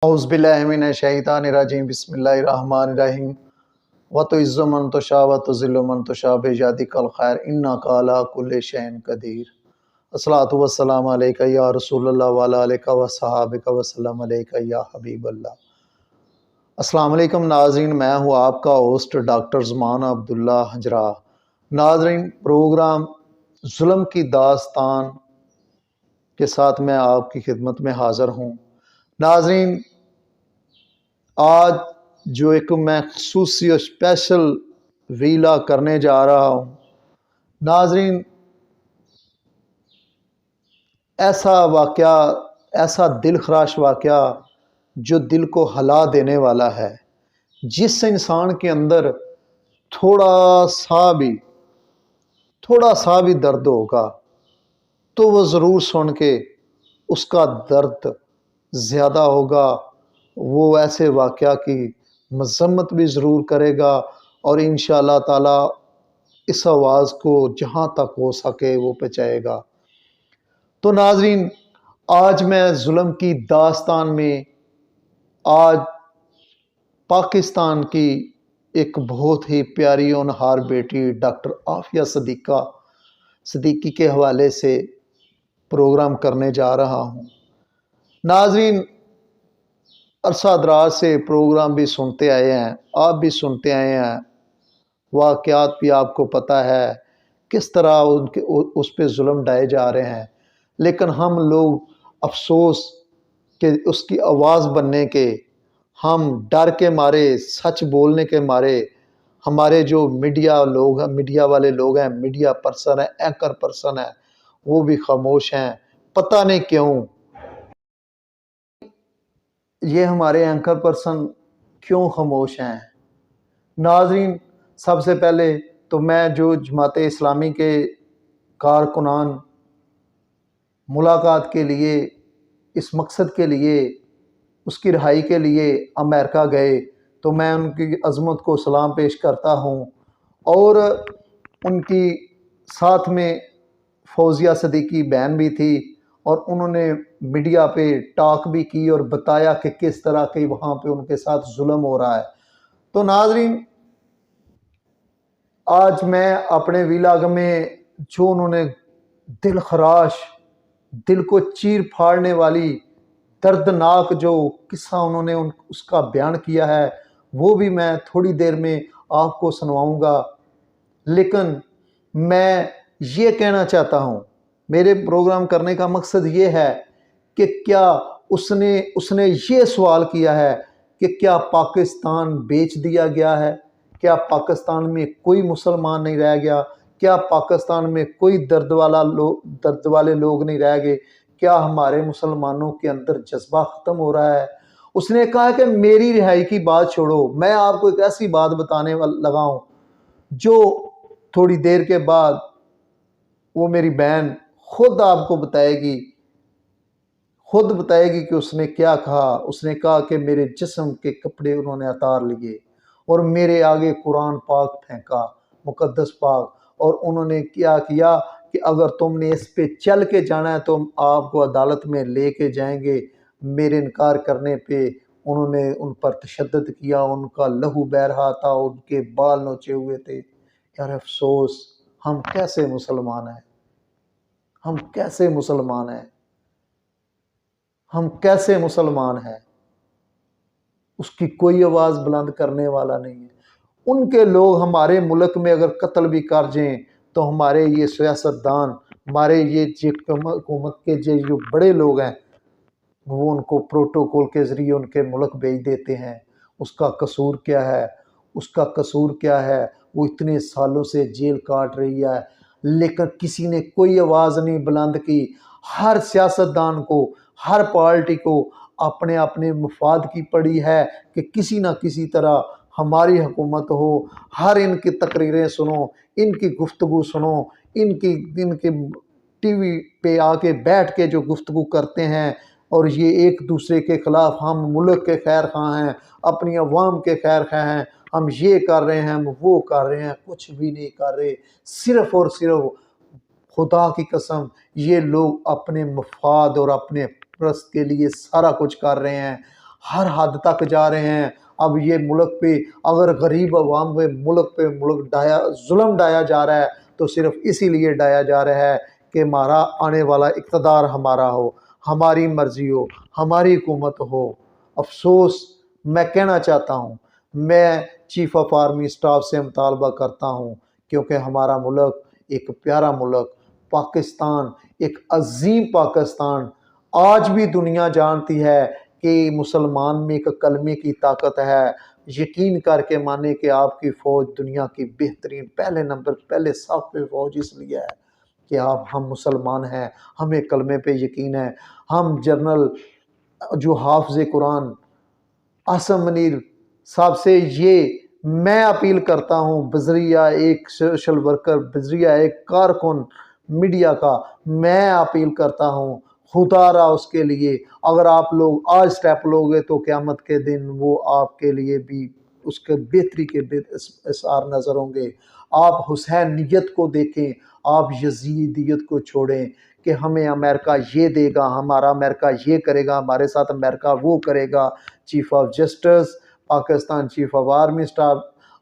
اعوذ باللہ من الشیطان الرجیم بسم اللہ الرحمن الرحیم وَتُعِزُّ مَن تَشَاءُ وَتُذِلُّ مَن تَشَاءُ بِیَدِکَ الْخَیرُ إِنَّکَ عَلیٰ کُلِّ شَیْءٍ قدیر۔ الصلاۃ والسلام علیکہ یا رسول اللہ وعلیٰ آلہ وصحبہ وسلم علیکہ یا حبیب اللہ۔ السلام علیکم ناظرین، میں ہوں آپ کا ہوسٹ ڈاکٹر زمان عبداللہ حجرہ۔ ناظرین، پروگرام ظلم کی داستان کے ساتھ میں آپ کی خدمت میں حاضر ہوں۔ ناظرین، آج جو ایک میں خصوصی اور اسپیشل ویلا کرنے جا رہا ہوں، ناظرین ایسا واقعہ، ایسا دل خراش واقعہ جو دل کو ہلا دینے والا ہے، جس انسان کے اندر تھوڑا سا بھی درد ہوگا تو وہ ضرور سن کے اس کا درد زیادہ ہوگا، وہ ایسے واقعہ کی مذمت بھی ضرور کرے گا اور انشاءاللہ تعالی اس آواز کو جہاں تک ہو سکے وہ پہنچائے گا۔ تو ناظرین، آج میں ظلم کی داستان میں آج پاکستان کی ایک بہت ہی پیاری ہونہار بیٹی ڈاکٹر عافیہ صدیقی کے حوالے سے پروگرام کرنے جا رہا ہوں۔ ناظرین، عرصہ دراز سے پروگرام بھی سنتے آئے ہیں، آپ بھی سنتے آئے ہیں، واقعات بھی آپ کو پتہ ہے کس طرح اس پہ ظلم ڈھائے جا رہے ہیں، لیکن ہم لوگ افسوس کہ اس کی آواز بننے کے، ہم ڈر کے مارے، سچ بولنے کے مارے، ہمارے جو میڈیا والے لوگ ہیں، میڈیا پرسن ہیں، اینکر پرسن ہیں، وہ بھی خاموش ہیں۔ پتہ نہیں کیوں یہ ہمارے اینکر پرسن کیوں خاموش ہیں۔ ناظرین، سب سے پہلے تو میں جو جماعت اسلامی کے کارکنان ملاقات کے لیے، اس مقصد کے لیے، اس کی رہائی کے لیے امریکہ گئے، تو میں ان کی عظمت کو سلام پیش کرتا ہوں، اور ان کی ساتھ میں فوزیہ صدیقی بہن بھی تھی، اور انہوں نے میڈیا پہ ٹاک بھی کی اور بتایا کہ کس طرح کہ وہاں پہ ان کے ساتھ ظلم ہو رہا ہے۔ تو ناظرین، آج میں اپنے ویلاگ میں جو انہوں نے دل خراش، دل کو چیر پھاڑنے والی دردناک جو قصہ انہوں نے اس کا بیان کیا ہے، وہ بھی میں تھوڑی دیر میں آپ کو سنواؤں گا۔ لیکن میں یہ کہنا چاہتا ہوں، میرے پروگرام کرنے کا مقصد یہ ہے کہ کیا اس نے یہ سوال کیا ہے کہ کیا پاکستان بیچ دیا گیا ہے؟ کیا پاکستان میں کوئی مسلمان نہیں رہ گیا؟ کیا پاکستان میں کوئی درد والے لوگ نہیں رہ گئے؟ کیا ہمارے مسلمانوں کے اندر جذبہ ختم ہو رہا ہے؟ اس نے کہا کہ میری رہائی کی بات چھوڑو، میں آپ کو ایک ایسی بات بتانے لگا ہوں جو تھوڑی دیر کے بعد وہ میری بہن خود آپ کو بتائے گی کہ اس نے کیا کہا۔ اس نے کہا کہ میرے جسم کے کپڑے انہوں نے اتار لیے اور میرے آگے قرآن پاک پھینکا، مقدس پاک، اور انہوں نے کیا کہ اگر تم نے اس پہ چل کے جانا ہے تو ہم آپ کو عدالت میں لے کے جائیں گے۔ میرے انکار کرنے پہ انہوں نے ان پر تشدد کیا، ان کا لہو بہہ رہا تھا، ان کے بال نوچے ہوئے تھے۔ یار افسوس، ہم کیسے مسلمان ہیں؟ ہم کیسے مسلمان ہیں؟ ہم کیسے مسلمان ہیں؟ اس کی کوئی آواز بلند کرنے والا نہیں ہے۔ ان کے لوگ ہمارے ملک میں اگر قتل بھی کر جائیں تو ہمارے یہ سیاستدان، ہمارے یہ حکومت کے جو بڑے لوگ ہیں، وہ ان کو پروٹوکول کے ذریعے ان کے ملک بھیج دیتے ہیں۔ اس کا قصور کیا ہے؟ اس کا قصور کیا ہے؟ وہ اتنے سالوں سے جیل کاٹ رہی ہے، لیکن کسی نے کوئی آواز نہیں بلند کی۔ ہر سیاستدان کو، ہر پارٹی کو اپنے اپنے مفاد کی پڑی ہے کہ کسی نہ کسی طرح ہماری حکومت ہو۔ ہر ان کی تقریریں سنو، ان کی گفتگو سنو، ان کی ٹی وی پہ آ کے بیٹھ کے جو گفتگو کرتے ہیں، اور یہ ایک دوسرے کے خلاف، ہم ملک کے خیر خواہ ہیں، اپنی عوام کے خیر خواہ ہیں، ہم یہ کر رہے ہیں، ہم وہ کر رہے ہیں، کچھ بھی نہیں کر رہے۔ صرف اور صرف خدا کی قسم یہ لوگ اپنے مفاد اور اپنے پرست کے لیے سارا کچھ کر رہے ہیں۔ ہر حد تک جا رہے ہیں۔ اب یہ ملک پہ اگر غریب عوام پہ ملک ظلم ڈایا جا رہا ہے تو صرف اسی لیے ڈایا جا رہا ہے کہ ہمارا آنے والا اقتدار ہمارا ہو، ہماری مرضی ہو، ہماری حکومت ہو۔ افسوس، میں کہنا چاہتا ہوں، میں چیف آف آرمی اسٹاف سے مطالبہ کرتا ہوں، کیونکہ ہمارا ملک ایک پیارا ملک پاکستان، ایک عظیم پاکستان، آج بھی دنیا جانتی ہے کہ مسلمان میں ایک کلمے کی طاقت ہے۔ یقین کر کے مانے کہ آپ کی فوج دنیا کی بہترین پہلے نمبر پہلے صف پہ فوج اس لیے ہے کہ ہم مسلمان ہیں، ہمیں کلمے پہ یقین ہے۔ ہم جنرل جو حافظ قرآن عاصم منیر صاحب سے یہ میں اپیل کرتا ہوں، بذریعہ ایک سوشل ورکر، بذریعہ ایک کارکن میڈیا کا میں اپیل کرتا ہوں، خدا را اس کے لیے اگر آپ لوگ آج سٹیپ لوگے تو قیامت کے دن وہ آپ کے لیے بھی اس کے بہتری کے اثار نظر ہوں گے۔ آپ حسینیت کو دیکھیں، آپ یزیدیت کو چھوڑیں کہ ہمیں امریکہ یہ دے گا، ہمارا امریکہ یہ کرے گا، ہمارے ساتھ امریکہ وہ کرے گا۔ Chief of justice Pakistan, chief of army staff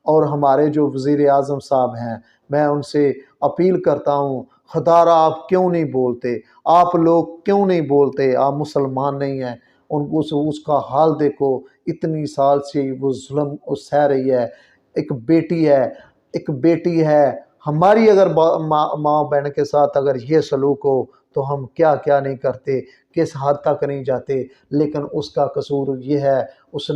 اور ہمارے جو وزیر اعظم صاحب ہیں، میں ان سے اپیل کرتا ہوں، خدا را آپ کیوں نہیں بولتے؟ آپ لوگ کیوں نہیں بولتے؟ آپ مسلمان نہیں ہیں؟ اس کا حال دیکھو، اتنی سال سے وہ ظلم سہ رہی ہے۔ ایک بیٹی ہے ہماری، اگر ماں بہن کے ساتھ اگر یہ سلوک ہو تو ہم کیا کیا نہیں کرتے، کس حد تک نہیں جاتے، لیکن اس کا قصور یہ ہے، اس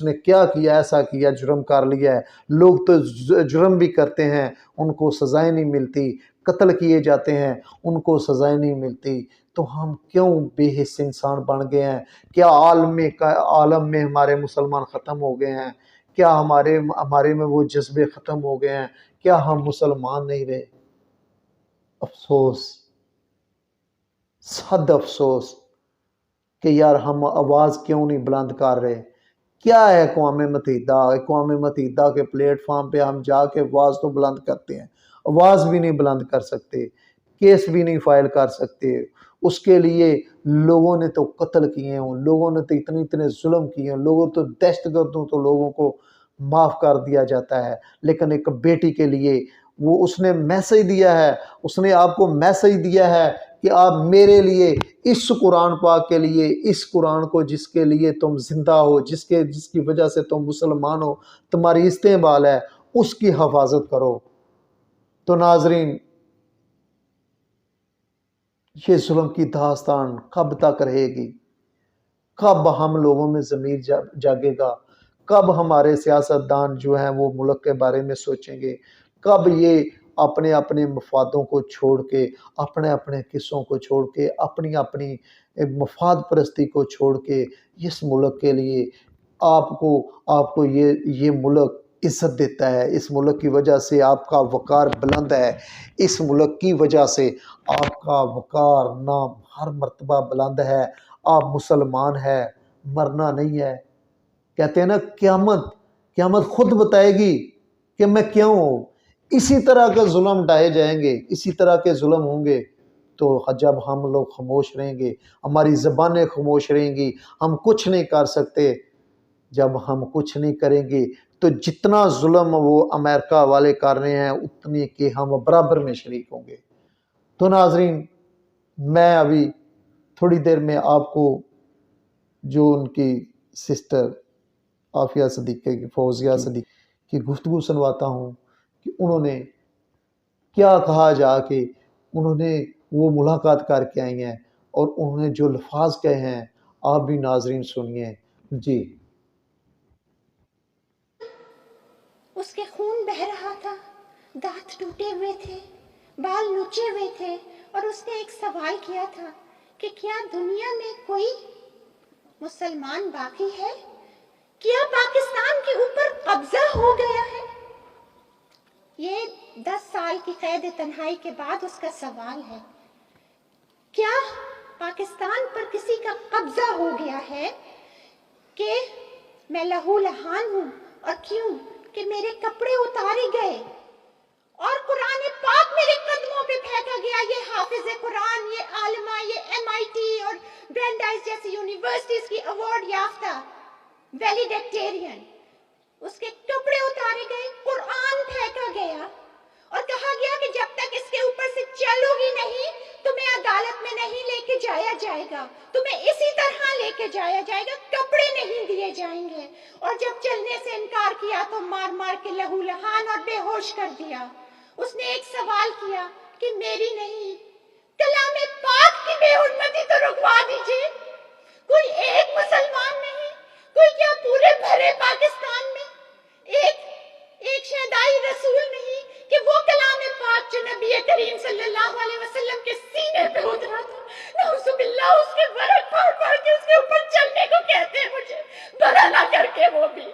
نے کیا کیا، ایسا کیا، جرم کر لیا ہے۔ لوگ تو جرم بھی کرتے ہیں، ان کو سزائیں نہیں ملتی، قتل کیے جاتے ہیں، ان کو سزائیں نہیں ملتی، تو ہم کیوں بے حس انسان بن گئے ہیں؟ کیا عالم میں ہمارے مسلمان ختم ہو گئے ہیں؟ کیا ہمارے میں وہ جذبے ختم ہو گئے ہیں؟ کیا ہم مسلمان نہیں رہے؟ افسوس، صد افسوس کہ یار ہم آواز کیوں نہیں بلند کر رہے۔ کیا ہے اقوام متحدہ کے پلیٹ فارم پہ ہم جا کے آواز تو بلند کرتے ہیں، آواز بھی نہیں بلند کر سکتے، کیس بھی نہیں فائل کر سکتے۔ اس کے لیے لوگوں نے تو قتل کیے ہیں، لوگوں نے تو اتنے ظلم کیے ہیں، لوگوں تو دہشت گردوں تو لوگوں کو معاف کر دیا جاتا ہے، لیکن ایک بیٹی کے لیے اس نے میسج دیا ہے، اس نے آپ کو میسج دیا ہے کہ آپ میرے لیے اس قرآن پاک کے لیے، اس قرآن کو جس کے لیے تم زندہ ہو، جس کی وجہ سے تم مسلمان ہو، تمہاری استعمال ہے، اس کی حفاظت کرو۔ تو ناظرین، یہ ظلم کی داستان کب تک رہے گی؟ کب ہم لوگوں میں ضمیر جاگے گا؟ کب ہمارے سیاستدان جو ہیں وہ ملک کے بارے میں سوچیں گے؟ کب یہ اپنے مفادوں کو چھوڑ کے، اپنے قصوں کو چھوڑ کے، اپنی مفاد پرستی کو چھوڑ کے اس ملک کے لیے آپ کو یہ ملک عزت دیتا ہے، اس ملک کی وجہ سے آپ کا وقار بلند ہے، اس ملک کی وجہ سے آپ کا وقار نام ہر مرتبہ بلند ہے، آپ مسلمان ہے، مرنا نہیں ہے۔ کہتے ہیں نا قیامت خود بتائے گی کہ میں کیوں ہوں۔ اسی طرح کے ظلم ڈھائے جائیں گے، اسی طرح کے ظلم ہوں گے، تو جب ہم لوگ خاموش رہیں گے، ہماری زبانیں خاموش رہیں گی، ہم کچھ نہیں کر سکتے۔ جب ہم کچھ نہیں کریں گے تو جتنا ظلم وہ امریکہ والے کر رہے ہیں اتنے کے ہم برابر میں شریک ہوں گے۔ تو ناظرین، میں ابھی تھوڑی دیر میں آپ کو جو ان کی سسٹر عافیہ صدیقی کی، فوزیہ صدیقی کی گفتگو سنواتا ہوں کہ انہوں نے کیا کہا، جا کے انہوں نے وہ ملاقات کر کے آئی ہیں اور انہوں نے جو الفاظ کہے ہیں، آپ بھی ناظرین سنیے۔ جی۔ اس کے خون بہہ رہا تھا، دانت ٹوٹے ہوئے تھے، بال نوچے ہوئے تھے، اور اس نے ایک سوال کیا تھا کہ کیا دنیا میں کوئی مسلمان باقی ہے؟ کیا پاکستان کے اوپر قبضہ ہو گیا ہے؟ یہ 10 سال کی قید تنہائی کے بعد اس کا سوال ہے، کیا پاکستان پر کسی کا قبضہ ہو گیا ہے کہ میں لہو لہان ہوں؟ اور کیوں کہ میرے کپڑے اتارے گئے اور قرآن پاک میرے قدموں پہ پھینکا گیا یہ حافظ قرآن، یہ عالمہ، یہ MIT اور برینڈائز جیسی یونیورسٹیز کی ایوارڈ یافتہ ویلیڈیکٹیرین، اس کے کپڑے اتارے گئے، قرآن پھینکا گیا اور کہا گیا کہ جب تک اس کے اوپر سے چلو گی نہیں تمہیں عدالت میں نہیں لے کے جایا جائے گا، تمہیں اسی طرح لے کے جایا جائے گا، کپڑے نہیں دیے جائیں گے۔ اور جب چلنے سے انکار کیا تو مار مار کے لہو لہان اور بے ہوش کر دیا۔ اس نے ایک سوال کیا کہ میری نہیں، کلام پاک کی بے حرمتی تو رکوا دیجیے۔ کوئی ایک مسلمان نہیں، کوئی کیا پورے بھرے پاکستان میں ایک شہدائی رسول نہیں کہ وہ کلام پاک جو نبی کریم صلی اللہ علیہ وسلم کے سینے پہ اترا تھا، نعوذ باللہ اس کے ورق پڑھ پڑھ کے اس کے اوپر چلنے کو کہتے ہیں مجھے، برا نہ کر کے وہ بھی۔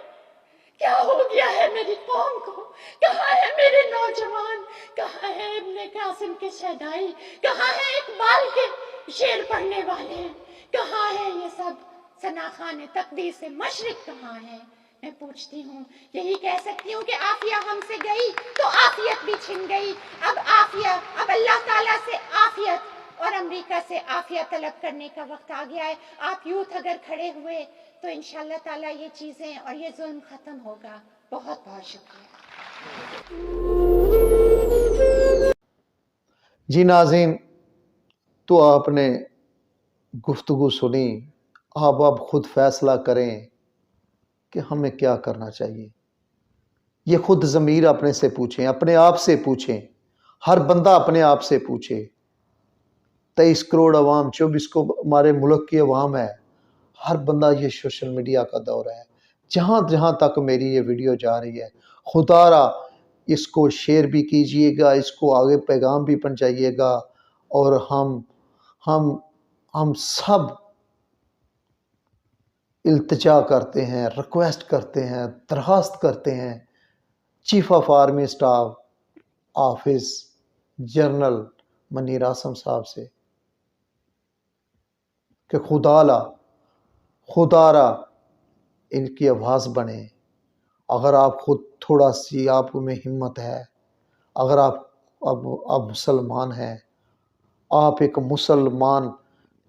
کیا ہو گیا ہے میری قوم کو؟ کہاں ہے میرے نوجوان؟ کہاں ہے ابن قاسم کے شہدائی؟ کہاں ہے اقبال کے شعر پڑھنے والے؟ کہاں ہے یہ سب ثنا خان تقدیس مشرق کہاں ہے؟ میں پوچھتی ہوں، یہی کہہ سکتی ہوں کہ عافیہ ہم سے گئی تو عافیت بھی چھن گئی۔ اب اللہ تعالیٰ سے عافیت اور امریکہ سے عافیت طلب کرنے کا وقت آ گیا ہے۔ آپ یوتھ اگر کھڑے ہوئے تو انشاءاللہ تعالیٰ یہ چیزیں اور یہ ظلم ختم ہوگا۔ بہت بہت شکریہ۔ جی ناظرین، تو آپ نے گفتگو سنی، آپ خود فیصلہ کریں کہ ہمیں کیا کرنا چاہیے۔ یہ خود ضمیر اپنے سے پوچھیں، اپنے آپ سے پوچھیں، ہر بندہ اپنے آپ سے پوچھے۔ 23 کروڑ عوام، 24 کو ہمارے ملک کی عوام ہے، ہر بندہ، یہ سوشل میڈیا کا دور ہے، جہاں جہاں تک میری یہ ویڈیو جا رہی ہے، خدا را اس کو شیئر بھی کیجئے گا، اس کو آگے پیغام بھی پہنچائیے گا، اور ہم سب التجا کرتے ہیں، ریکویسٹ کرتے ہیں، درخواست کرتے ہیں چیف آف آرمی اسٹاف حافظ جنرل منیر اعظم صاحب سے کہ خدا را ان کی آواز بنے۔ اگر آپ خود تھوڑا سی آپ میں ہمت ہے، اگر آپ مسلمان ہیں، آپ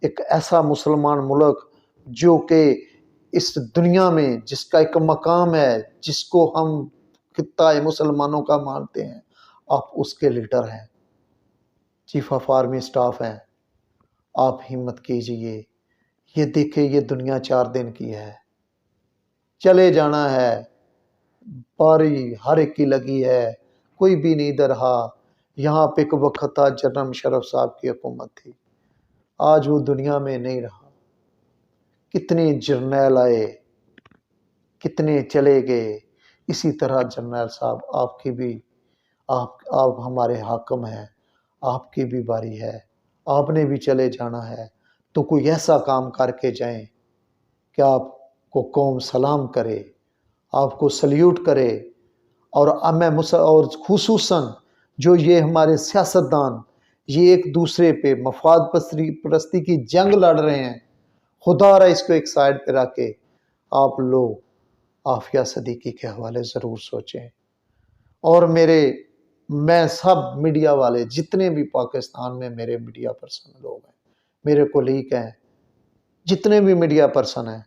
ایک ایسا مسلمان ملک جو کہ اس دنیا میں جس کا ایک مقام ہے، جس کو ہم خطہ مسلمانوں کا مانتے ہیں، آپ اس کے لیڈر ہیں، چیف آف آرمی اسٹاف ہیں، آپ ہمت کیجئے۔ یہ دیکھیں، یہ دنیا 4 دن کی ہے، چلے جانا ہے، باری ہر ایک کی لگی ہے، کوئی بھی نہیں ادھر رہا۔ یہاں پہ ایک وقت تھا جنرل مشرف صاحب کی حکومت تھی، آج وہ دنیا میں نہیں رہا۔ کتنے جرنیل آئے، کتنے چلے گئے۔ اسی طرح جرنیل صاحب آپ ہمارے حاکم ہیں، آپ کی بھی باری ہے، آپ نے بھی چلے جانا ہے، تو کوئی ایسا کام کر کے جائیں کہ آپ کو قوم سلام کرے، آپ کو سلیوٹ کرے۔ اور خصوصاً جو یہ ہمارے سیاستدان یہ ایک دوسرے پہ مفاد پرستی کی جنگ لڑ رہے ہیں، خدا را اس کو ایک سائڈ پہ رکھ کے آپ لوگ عافیہ صدیقی کے حوالے ضرور سوچیں۔ اور میں سب میڈیا والے جتنے بھی پاکستان میں میرے میڈیا پرسن لوگ ہیں، میرے کولیگ ہیں، جتنے بھی میڈیا پرسن ہیں،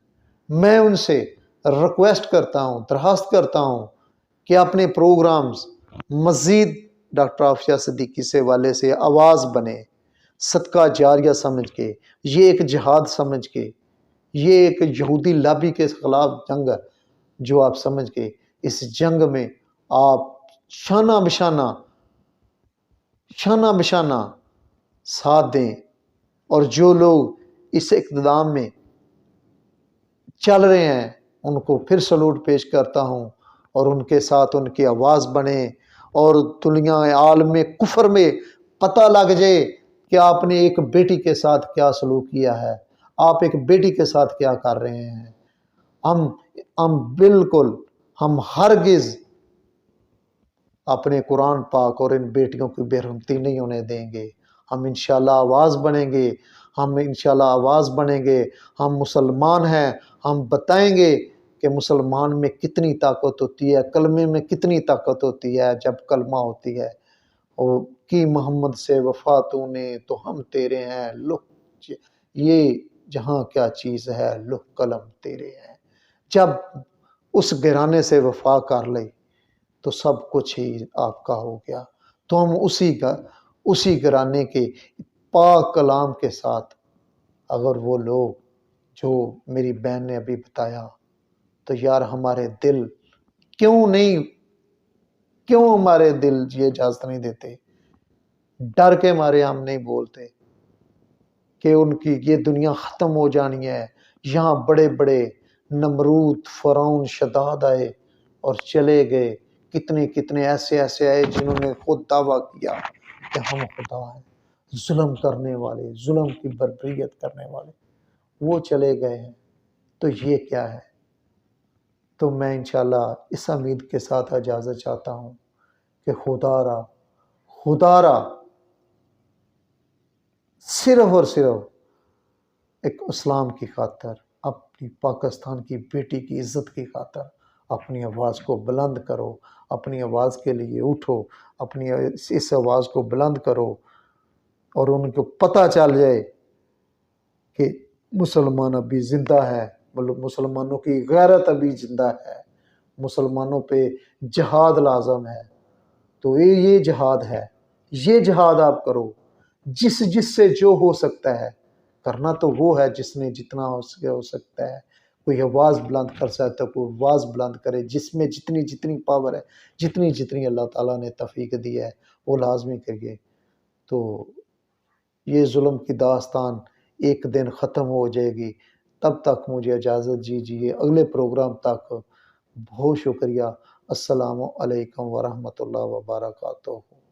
میں ان سے ریکویسٹ کرتا ہوں، درخواست کرتا ہوں کہ اپنے پروگرامز مزید ڈاکٹر عافیہ صدیقی سے والے سے آواز بنے، صدقہ جاریہ سمجھ کے، یہ ایک جہاد سمجھ کے، یہ ایک یہودی لابی کے خلاف جنگ ہے جو آپ سمجھ کے اس جنگ میں آپ شانہ بشانہ ساتھ دیں۔ اور جو لوگ اس اقتدام میں چل رہے ہیں ان کو پھر سلوٹ پیش کرتا ہوں، اور ان کے ساتھ ان کی آواز بنے، اور دنیا عالم کفر میں پتہ لگ جائے کہ آپ نے ایک بیٹی کے ساتھ کیا سلوک کیا ہے، آپ ایک بیٹی کے ساتھ کیا کر رہے ہیں۔ ہم ہرگز اپنے قرآن پاک اور ان بیٹیوں کی بے حرمتی نہیں ہونے دیں گے۔ ہم انشاءاللہ آواز بنیں گے، ہم مسلمان ہیں، ہم بتائیں گے کہ مسلمان میں کتنی طاقت ہوتی ہے، کلمے میں کتنی طاقت ہوتی ہے۔ جب کلمہ ہوتی ہے، اور کی محمد سے وفا تو نے تو ہم تیرے ہیں، لکھ یہ جہاں کیا چیز ہے، لکھ قلم تیرے ہیں۔ جب اس گھرانے سے وفا کر لئی تو سب کچھ ہی آپ کا ہو گیا۔ تو ہم اسی گھرانے کے پاک کلام کے ساتھ، اگر وہ لوگ جو میری بہن نے ابھی بتایا، تو یار ہمارے دل کیوں ہمارے دل یہ اجازت نہیں دیتے، ڈر کے مارے ہم نہیں بولتے کہ ان کی یہ دنیا ختم ہو جانی ہے۔ یہاں بڑے بڑے نمرود، فرعون، شداد آئے اور چلے گئے، کتنے ایسے آئے جنہوں نے خود دعویٰ کیا کہ ہم خدا ہیں، ظلم کرنے والے، ظلم کی بربریت کرنے والے، وہ چلے گئے ہیں۔ تو یہ کیا ہے؟ تو میں انشاءاللہ اس امید کے ساتھ اجازت چاہتا ہوں کہ خدا را صرف اور صرف ایک اسلام کی خاطر، اپنی پاکستان کی بیٹی کی عزت کی خاطر اپنی آواز کو بلند کرو، اپنی آواز کے لیے اٹھو، اپنی اس آواز کو بلند کرو، اور ان کو پتہ چل جائے کہ مسلمان ابھی زندہ ہے، مسلمانوں کی غیرت ابھی زندہ ہے، مسلمانوں پہ جہاد لازم ہے۔ تو یہ جہاد ہے، یہ جہاد آپ کرو، جس سے جو ہو سکتا ہے کرنا، تو وہ ہے جس نے جتنا ہو سکتا ہے۔ کوئی آواز بلند کر سکتا ہے، کوئی آواز بلند کرے، جس میں جتنی پاور ہے، جتنی اللہ تعالیٰ نے توفیق دی ہے، وہ لازمی کریے۔ تو یہ ظلم کی داستان ایک دن ختم ہو جائے گی، تب تک مجھے اجازت دیجیے، اگلے پروگرام تک بہت شکریہ۔ السلام علیکم ورحمۃ اللہ وبرکاتہ۔